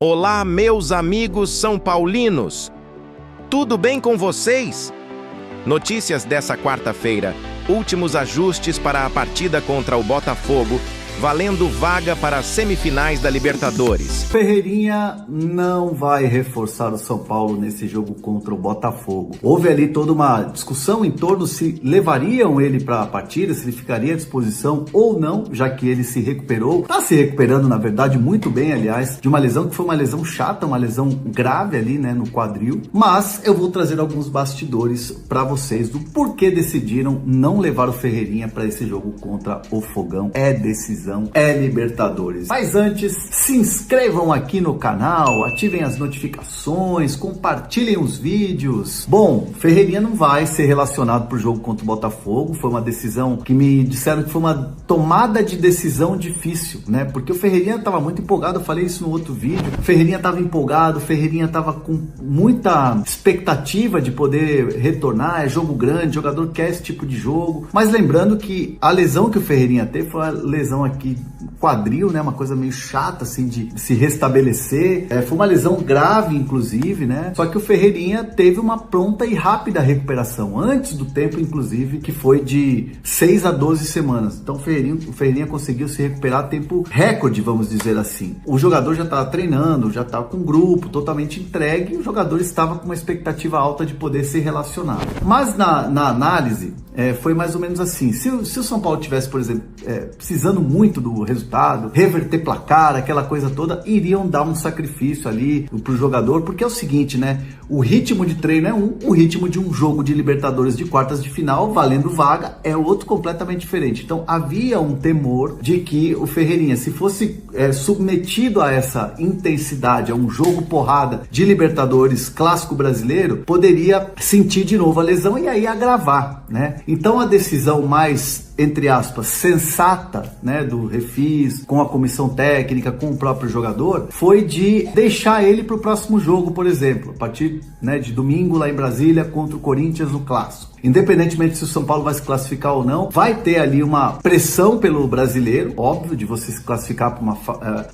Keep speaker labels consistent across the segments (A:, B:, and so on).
A: Olá, meus amigos são paulinos. Tudo bem com vocês? Notícias dessa quarta-feira. Últimos ajustes para a partida contra o Botafogo, valendo vaga para as semifinais da Libertadores.
B: Ferreirinha não vai reforçar o São Paulo nesse jogo contra o Botafogo. Houve ali toda uma discussão em torno se levariam ele para a partida, se ele ficaria à disposição ou não, já que ele se recuperou. Está se recuperando, na verdade, muito bem, aliás, de uma lesão que foi uma lesão chata, uma lesão grave ali, né, no quadril. Mas eu vou trazer alguns bastidores para vocês do porquê decidiram não levar o Ferreirinha para esse jogo contra o Fogão. É decisão. É Libertadores. Mas antes, se inscrevam aqui no canal, ativem as notificações, compartilhem os vídeos. Bom, Ferreirinha não vai ser relacionado para o jogo contra o Botafogo. Foi uma decisão que me disseram que foi uma tomada de decisão difícil, né? Porque o Ferreirinha estava muito empolgado, eu falei isso no outro vídeo. O Ferreirinha estava empolgado, o Ferreirinha estava com muita expectativa de poder retornar. É jogo grande, o jogador quer esse tipo de jogo. Mas lembrando que a lesão que o Ferreirinha teve foi a lesão aqui quadril, né? Uma coisa meio chata, assim, de se restabelecer. Foi uma lesão grave, inclusive, né? Só que o Ferreirinha teve uma pronta e rápida recuperação, antes do tempo, inclusive, que foi de 6 a 12 semanas. Então o Ferreirinha conseguiu se recuperar a tempo recorde, vamos dizer assim. O jogador já estava treinando, já estava com um grupo totalmente entregue, e o jogador estava com uma expectativa alta de poder ser relacionado. Mas na análise, foi mais ou menos assim. Se o São Paulo tivesse, por exemplo, precisando muito do resultado, reverter placar, aquela coisa toda, iriam dar um sacrifício ali pro jogador, porque é o seguinte, né? O ritmo de treino é o ritmo de um jogo de Libertadores de quartas de final, valendo vaga, é outro completamente diferente. Então havia um temor de que o Ferreirinha, se fosse submetido a essa intensidade, a um jogo porrada de Libertadores clássico brasileiro, poderia sentir de novo a lesão e aí agravar, né? Então a decisão mais, entre aspas, sensata, né, do Refis, com a comissão técnica, com o próprio jogador, foi de deixar ele para o próximo jogo, por exemplo, a partir, né, de domingo lá em Brasília contra o Corinthians no Clássico. Independentemente se o São Paulo vai se classificar ou não, vai ter ali uma pressão pelo brasileiro, óbvio, de você se classificar para uma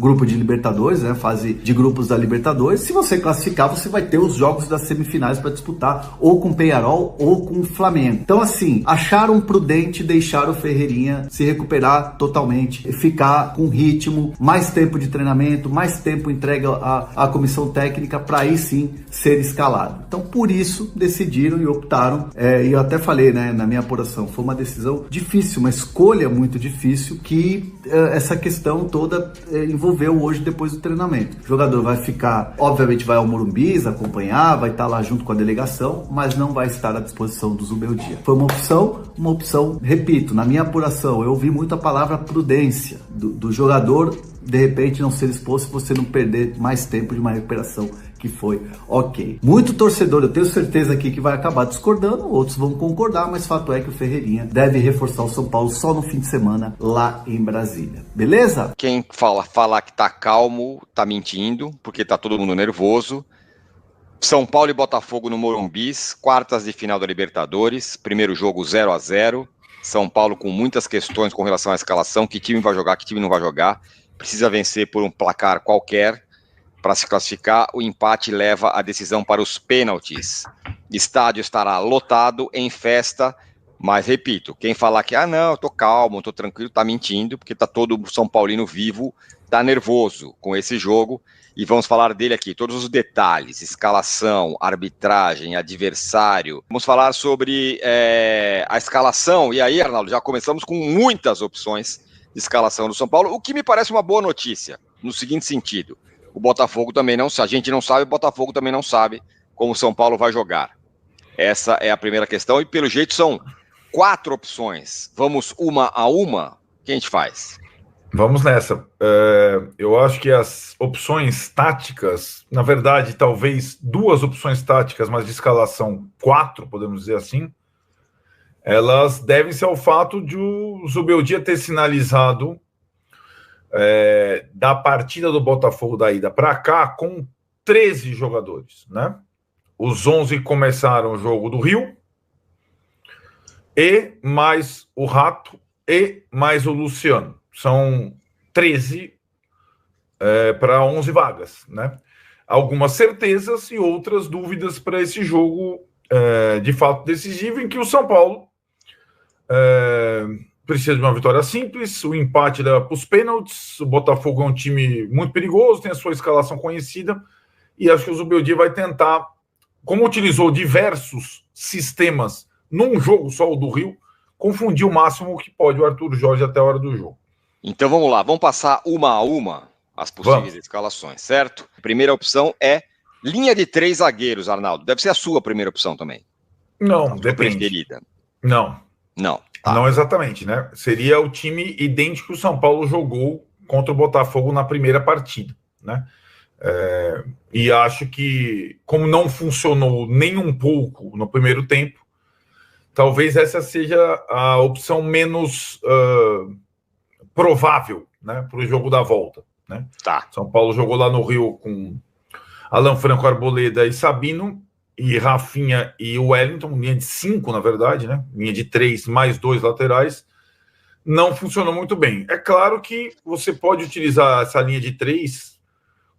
B: grupo de Libertadores, né, fase de grupos da Libertadores. Se você classificar, você vai ter os jogos das semifinais para disputar, ou com o Peñarol ou com o Flamengo. Então, assim, acharam prudente deixar o Ferreirinha se recuperar totalmente, ficar com ritmo, mais tempo de treinamento, mais tempo entregue à comissão técnica para aí sim ser escalado. Então, por isso, decidiram e optaram, e eu até falei, né, na minha apuração, foi uma decisão difícil, uma escolha muito difícil que essa questão toda envolveu hoje depois do treinamento. O jogador vai ficar, obviamente vai ao Morumbi acompanhar, vai estar lá junto com a delegação, mas não vai estar à disposição do Zubeldia. Foi uma opção, repito, na minha apuração, eu ouvi muito a palavra prudência do jogador, de repente não ser exposto, você não perder mais tempo de uma recuperação que foi ok. Muito torcedor, eu tenho certeza aqui que vai acabar discordando, outros vão concordar, mas fato é que o Ferreirinha deve reforçar o São Paulo só no fim de semana lá em Brasília. Beleza?
C: Quem falar que tá calmo, tá mentindo, porque tá todo mundo nervoso. São Paulo e Botafogo no Morumbi, quartas de final da Libertadores, primeiro jogo 0 a 0. São Paulo com muitas questões com relação à escalação, que time vai jogar, que time não vai jogar, precisa vencer por um placar qualquer para se classificar. O empate leva a decisão para os pênaltis. Estádio estará lotado, em festa, mas repito, quem falar que, não, eu tô calmo, tô tranquilo, tá mentindo, porque tá todo São Paulino vivo, tá nervoso com esse jogo, e vamos falar dele aqui, todos os detalhes, escalação, arbitragem, adversário. Vamos falar sobre a escalação, e aí, Arnaldo, já começamos com muitas opções de escalação do São Paulo, o que me parece uma boa notícia, no seguinte sentido: o Botafogo também não sabe, a gente não sabe, o Botafogo também não sabe como o São Paulo vai jogar. Essa é a primeira questão, e pelo jeito são 4 opções. Vamos uma a uma? O que a gente faz?
D: Vamos nessa. Eu acho que as opções táticas, na verdade, talvez 2 opções táticas, mas de escalação 4, podemos dizer assim, elas devem-se ao fato de o Zubeldia ter sinalizado da partida do Botafogo da ida para cá com 13 jogadores, né? Os 11 começaram o jogo do Rio, e mais o Rato, e mais o Luciano. São 13 para 11 vagas, né? Algumas certezas e outras dúvidas para esse jogo de fato decisivo, em que o São Paulo precisa de uma vitória simples, o empate leva para os pênaltis, o Botafogo é um time muito perigoso, tem a sua escalação conhecida, e acho que o Zubeldia vai tentar, como utilizou diversos sistemas num jogo só, o do Rio, confundir o máximo que pode o Arthur Jorge até a hora do jogo.
C: Então vamos lá, vamos passar uma a uma as possíveis escalações, certo? A primeira opção é linha de 3 zagueiros, Arnaldo. Deve ser a sua primeira opção também.
D: Não, depende.
C: Preferida.
D: Não.
C: Tá.
D: Não exatamente, né? Seria o time idêntico que o São Paulo jogou contra o Botafogo na primeira partida, né? E acho que, como não funcionou nem um pouco no primeiro tempo, talvez essa seja a opção menos provável, né, para o jogo da volta, né?
C: Tá.
D: São Paulo jogou lá no Rio com Alan Franco, Arboleda e Sabino, e Rafinha e Wellington, linha de 5, na verdade, né? Linha de 3 mais 2 laterais. Não funcionou muito bem. É claro que você pode utilizar essa linha de 3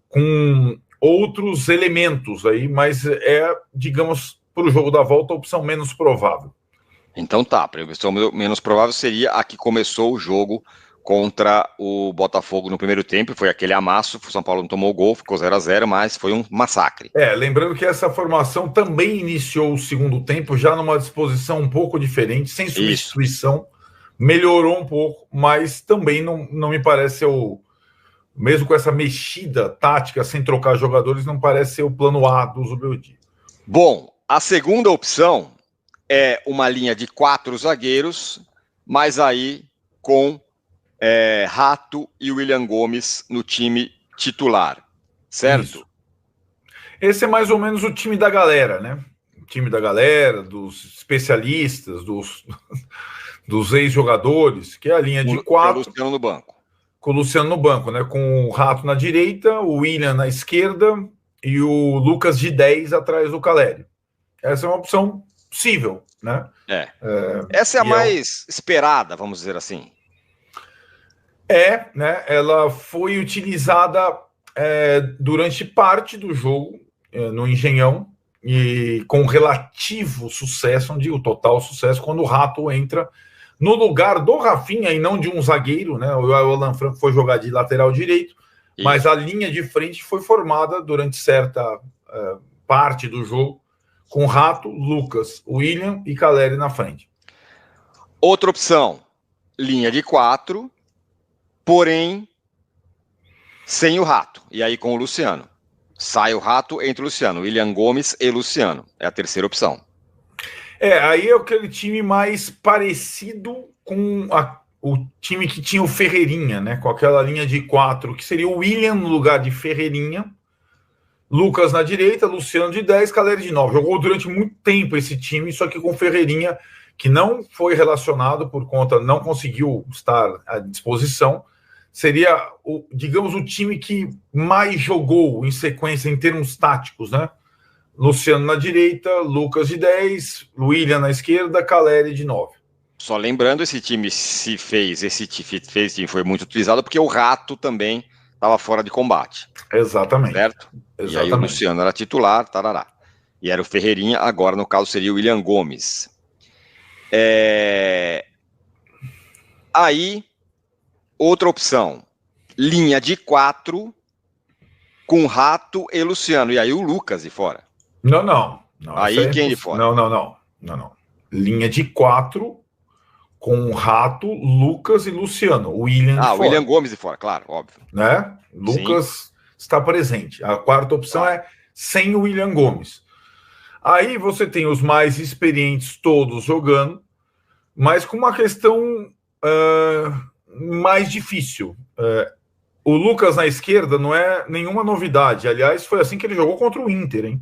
D: com outros elementos aí, mas digamos, para o jogo da volta, a opção menos provável.
C: Então tá, a opção menos provável seria a que começou o jogo contra o Botafogo no primeiro tempo, foi aquele amasso, o São Paulo não tomou gol, ficou 0-0, mas foi um massacre.
D: Lembrando que essa formação também iniciou o segundo tempo, já numa disposição um pouco diferente, sem substituição, isso. Melhorou um pouco, mas também não me parece ser mesmo com essa mexida tática, sem trocar jogadores, não parece ser o plano A do Zubeldia.
C: Bom, a segunda opção é uma linha de 4 zagueiros, mas aí com Rato e William Gomes no time titular, certo? Isso.
D: Esse é mais ou menos o time da galera, né? O time da galera, dos especialistas, dos ex-jogadores, que é a linha de 4.
C: Com o Luciano no banco.
D: Com o Luciano no banco, né? Com o Rato na direita, o William na esquerda e o Lucas de 10 atrás do Caleri. Essa é uma opção possível, né?
C: Essa é a mais esperada, vamos dizer assim.
D: Né? Ela foi utilizada durante parte do jogo no Engenhão e com relativo sucesso, não digo total sucesso, quando o Rato entra no lugar do Rafinha e não de um zagueiro, né? O Alan Franco foi jogar de lateral direito, mas a linha de frente foi formada durante certa parte do jogo com Rato, Lucas, William e Caleri na frente.
C: Outra opção, linha de 4, porém sem o Rato, e aí com o Luciano. Sai o Rato, entra o Luciano, William Gomes e Luciano, é a terceira opção.
D: Aí é aquele time mais parecido com o time que tinha o Ferreirinha, né? Com aquela linha de 4, que seria o William no lugar de Ferreirinha, Lucas na direita, Luciano de 10, Caleri de 9. Jogou durante muito tempo esse time, só que com Ferreirinha, que não foi relacionado por conta, não conseguiu estar à disposição. Seria, digamos, o time que mais jogou em sequência em termos táticos, né? Luciano na direita, Lucas de 10, William na esquerda, Caleri de 9.
C: Só lembrando, esse time foi muito utilizado porque o Rato também estava fora de combate.
D: Exatamente.
C: Certo? Exatamente. E aí o Luciano era titular, tarará. E era o Ferreirinha, agora no caso seria o William Gomes. Aí, outra opção, linha de 4 com Rato e Luciano. E aí o Lucas de fora.
D: Não.
C: Aí quem de fora?
D: Não. Linha de 4 com Rato, Lucas e Luciano. William de fora.
C: William Gomes de fora, claro, óbvio.
D: Né? Lucas está presente. A quarta opção é sem o William Gomes. Aí você tem os mais experientes todos jogando, mas com uma questão mais difícil. O Lucas na esquerda não é nenhuma novidade. Aliás, foi assim que ele jogou contra o Inter, hein?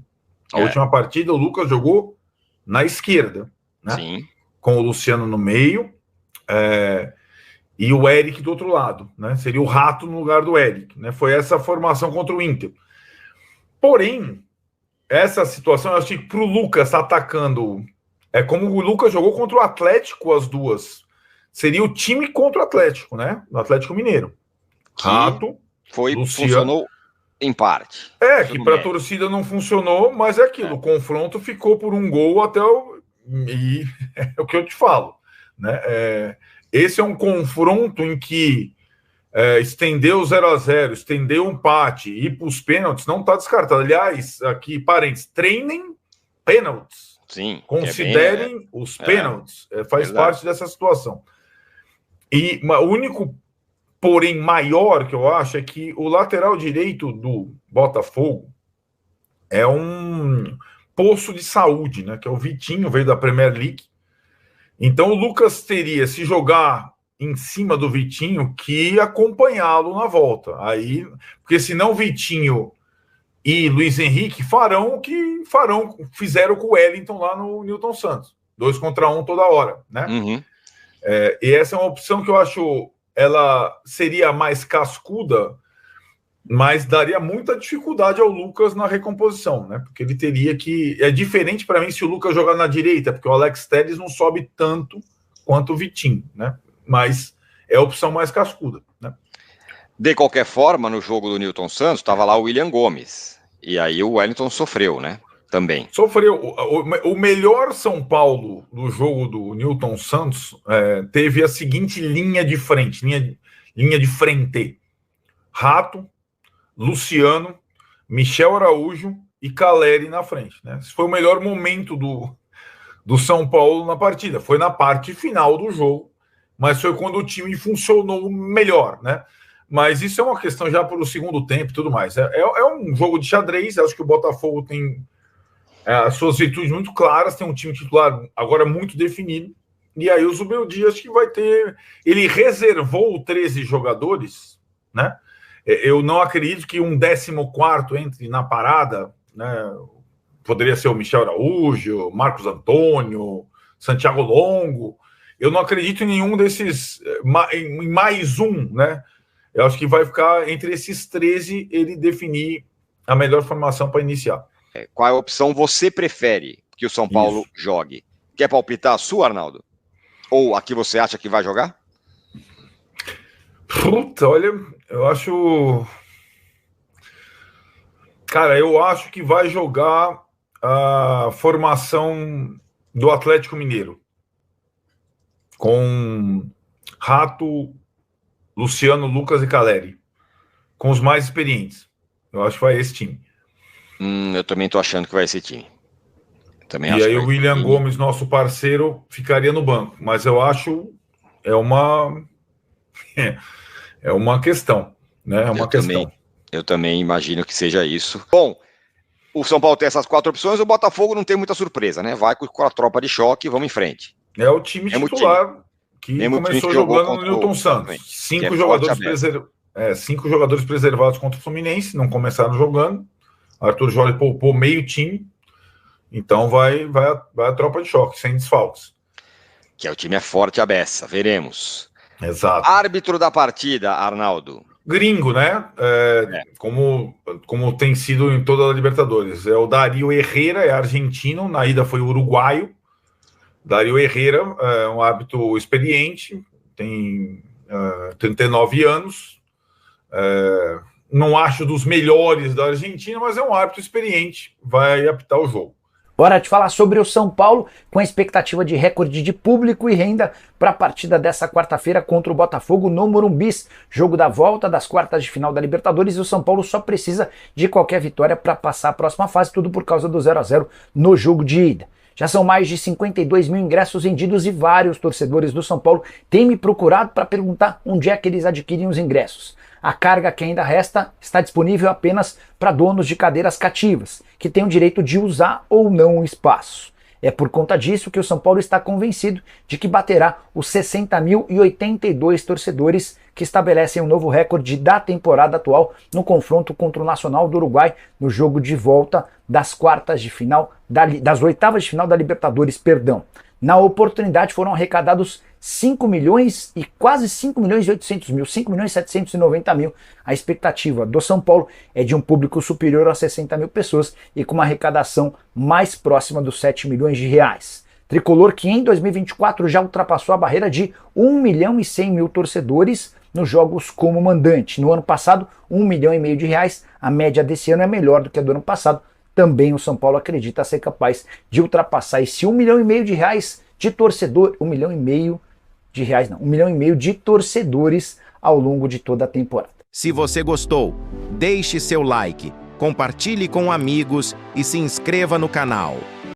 D: A última partida, o Lucas jogou na esquerda, né?
C: Sim.
D: Com o Luciano no meio e o Eric do outro lado, né? Seria o Rato no lugar do Eric, né? Foi essa formação contra o Inter. Porém, essa situação, eu acho que para o Lucas atacando, como o Lucas jogou contra o Atlético, as duas. Seria o time contra o Atlético, né? Do Atlético Mineiro. Rato,
C: Funcionou em parte.
D: Que para a torcida não funcionou, mas é aquilo, o confronto ficou por um gol até e é o que eu te falo, né? Esse é um confronto em que estender o 0-0, estender o empate, ir para os pênaltis, não está descartado. Aliás, aqui, parênteses, treinem pênaltis.
C: Sim.
D: Considerem os pênaltis. Faz parte dessa situação. E o único, porém, maior que eu acho é que o lateral direito do Botafogo é um poço de saúde, né? Que é o Vitinho, veio da Premier League. Então o Lucas teria, se jogar em cima do Vitinho, que acompanhá-lo na volta. Aí, porque senão Vitinho e Luiz Henrique farão o que fizeram com o Wellington lá no Newton Santos. 2 contra 1 toda hora, né?
C: Uhum.
D: E essa é uma opção que eu acho, ela seria mais cascuda, mas daria muita dificuldade ao Lucas na recomposição, né? Porque ele teria que... É diferente para mim se o Lucas jogar na direita, porque o Alex Telles não sobe tanto quanto o Vitinho, né? Mas é a opção mais cascuda, né?
C: De qualquer forma, no jogo do Newton Santos, estava lá o William Gomes. E aí o Wellington sofreu, né? Também.
D: Sofreu. O melhor São Paulo no jogo do Newton Santos teve a seguinte linha de frente, linha de frente. Rato, Luciano, Michel Araújo e Caleri na frente, né? Esse foi o melhor momento do São Paulo na partida. Foi na parte final do jogo, mas foi quando o time funcionou melhor, né? Mas isso é uma questão já para o segundo tempo e tudo mais. É um jogo de xadrez. Acho que o Botafogo tem as suas virtudes muito claras, tem um time titular agora muito definido. E aí o Zubeldia acho que vai ter... Ele reservou 13 jogadores, né? Eu não acredito que um 14º entre na parada, né? Poderia ser o Michel Araújo, Marcos Antônio, Santiago Longo. Eu não acredito em nenhum desses, em mais um, né? Eu acho que vai ficar entre esses 13 ele definir a melhor formação para iniciar.
C: Qual é a opção você prefere que o São Paulo jogue? Quer palpitar a sua, Arnaldo? Ou a que você acha que vai jogar?
D: Puta, olha, eu acho... Cara, eu acho que vai jogar a formação do Atlético Mineiro. Com Rato, Luciano, Lucas e Caleri. Com os mais experientes. Eu acho que vai esse time.
C: Eu também tô achando que vai esse time.
D: Também e aí o William Gomes, nosso parceiro, ficaria no banco. Mas eu acho é uma questão, né? É uma questão.
C: Eu também imagino que seja isso. Bom, o São Paulo tem essas 4 opções, o Botafogo não tem muita surpresa, né? Vai com a tropa de choque e vamos em frente.
D: É o time titular que começou jogando no Newton Santos. 5 jogadores preservados contra o Fluminense, não começaram jogando. Arthur Jorge poupou meio time. Então vai a tropa de choque, sem desfalques.
C: Que o time é forte a beça, veremos.
D: Exato.
C: Árbitro da partida, Arnaldo.
D: Gringo, né? Como tem sido em toda a Libertadores. É o Darío Herrera, é argentino, na ida foi uruguaio. Darío Herrera é um árbitro experiente, tem 39 anos. Não acho dos melhores da Argentina, mas é um árbitro experiente, vai apitar o jogo.
E: Hora de falar sobre o São Paulo, com a expectativa de recorde de público e renda para a partida dessa quarta-feira contra o Botafogo no Morumbis. Jogo da volta das quartas de final da Libertadores e o São Paulo só precisa de qualquer vitória para passar a próxima fase, tudo por causa do 0-0 no jogo de ida. Já são mais de 52 mil ingressos vendidos e vários torcedores do São Paulo têm me procurado para perguntar onde é que eles adquirem os ingressos. A carga que ainda resta está disponível apenas para donos de cadeiras cativas, que têm o direito de usar ou não o espaço. É por conta disso que o São Paulo está convencido de que baterá os 60.082 torcedores que estabelecem um novo recorde da temporada atual no confronto contra o Nacional do Uruguai no jogo de volta das das oitavas de final da Libertadores, perdão. Na oportunidade foram arrecadados 5 milhões e quase 5 milhões e 800 mil, 5 milhões e 790 mil. A expectativa do São Paulo é de um público superior a 60 mil pessoas e com uma arrecadação mais próxima dos 7 milhões de reais. Tricolor que em 2024 já ultrapassou a barreira de 1 milhão e 100 mil torcedores nos jogos como mandante. No ano passado, R$1,5 milhão de reais. A média desse ano é melhor do que a do ano passado. Também o São Paulo acredita ser capaz de ultrapassar esse R$1,5 milhão de reais de torcedor, R$1,5 milhão de reais não, R$1,5 milhão de torcedores ao longo de toda a temporada.
A: Se você gostou, deixe seu like, compartilhe com amigos e se inscreva no canal.